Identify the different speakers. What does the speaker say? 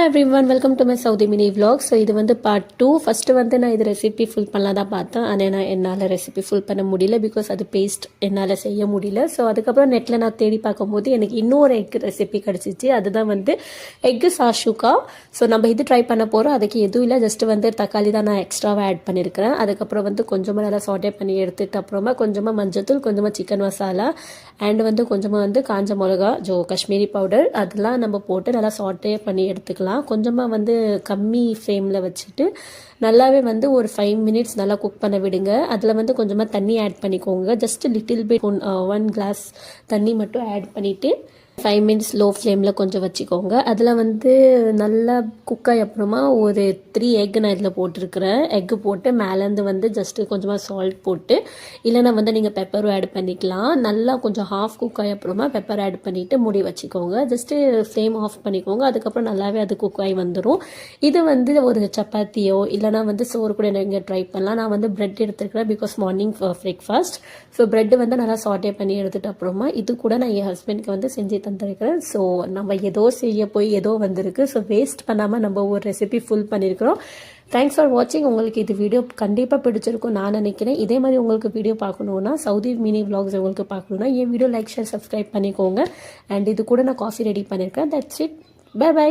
Speaker 1: everyone, welcome to my Saudi mini vlog. So இது வந்து part 2. First வந்து நான் இது ரெசிபி ஃபுல் பண்ணலாம் தான் பார்த்தேன். ஆனால் நான் என்னால் ரெசிபி ஃபுல் பண்ண முடியல பிகாஸ் அது பேஸ்ட் என்னால் செய்ய முடியல. ஸோ அதுக்கப்புறம் நெட்டில் நான் தேடி பார்க்கும்போது எனக்கு இன்னொரு எக் ரெசிபி கிடச்சிச்சு. அதுதான் வந்து எக்கு சாஷுக்கா. ஸோ நம்ம இது ட்ரை பண்ண போகிறோம். அதுக்கு எதுவும் இல்லை, ஜஸ்ட் வந்து தக்காளி தான் நான் எக்ஸ்ட்ராவாக ஆட் பண்ணியிருக்கிறேன். அதுக்கப்புறம் வந்து கொஞ்சமாக நல்லா சாட்டே பண்ணி எடுத்துட்டு அப்புறமா கொஞ்சமாக மஞ்சத்தூள், கொஞ்சமாக சிக்கன் மசாலா அண்ட் வந்து கொஞ்சமாக வந்து காஞ்ச மிளகா காஷ்மீரி பவுடர் அதெல்லாம் நம்ம போட்டு நல்லா சாட்டே பண்ணி எடுத்துக்கலாம். கொஞ்சமாக வந்து கம்மி ஃப்ளேமில் வச்சுட்டு நல்லாவே வந்து ஒரு 5 மினிட்ஸ் நல்லா குக் பண்ண விடுங்க. அதில் வந்து கொஞ்சமாக தண்ணி ஆட் பண்ணிக்கோங்க. ஜஸ்ட் லிட்டில் பிட் 1 கிளாஸ் தண்ணி மட்டும் ஆட் பண்ணிவிட்டு 5 மினிட்ஸ் லோ ஃப்ளேமில் கொஞ்சம் வச்சுக்கோங்க. அதில் வந்து நல்லா குக்காய் அப்புறமா ஒரு 3 எக் நான் இதில் போட்டிருக்கிறேன். எக்கு போட்டு மேலேருந்து வந்து ஜஸ்ட்டு கொஞ்சமாக சால்ட் போட்டு இல்லைனா வந்து நீங்கள் பெப்பரும் ஆட் பண்ணிக்கலாம். நல்லா கொஞ்சம் ஹாஃப் குக்காய் அப்புறமா பெப்பர் ஆட் பண்ணிவிட்டு மூடி வச்சுக்கோங்க. ஜஸ்ட்டு ஃப்ளேம் ஆஃப் பண்ணிக்கோங்க. அதுக்கப்புறம் நல்லாவே அது குக்காய் வந்துடும். இது வந்து ஒரு சப்பாத்தியோ இல்லைனா வந்து சோறு கூட நீங்கள் ட்ரை பண்ணலாம். நான் வந்து பிரெட் எடுத்துருக்கிறேன் because morning breakfast. So bread வந்து நல்லா சாட்டே பண்ணி எடுத்துகிட்டு அப்புறமா இது கூட நான் என் ஹஸ்பண்டுக்கு வந்து செஞ்சு தந்திருக்கிறேன். ஸோ நம்ம ஏதோ செய்ய போய் ஏதோ வந்திருக்கு. ஸோ வேஸ்ட் பண்ணாமல் நம்ம ஒரு ரெசிபி ஃபுல் பண்ணியிருக்கிறோம். தேங்க்ஸ் ஃபார் வாட்சிங். உங்களுக்கு இது வீடியோ கண்டிப்பாக பிடிச்சிருக்கும் நான் நினைக்கிறேன். இதே மாதிரி உங்களுக்கு வீடியோ பார்க்கணுன்னா சவுதி மினி vlogs உங்களுக்கு பார்க்கணுன்னா என் வீடியோ லைக் ஷேர் சப்ஸ்கிரைப் பண்ணிக்கோங்க. அண்ட் இது கூட நான் காஃபி ரெடி பண்ணியிருக்கேன். That's it. Bye by.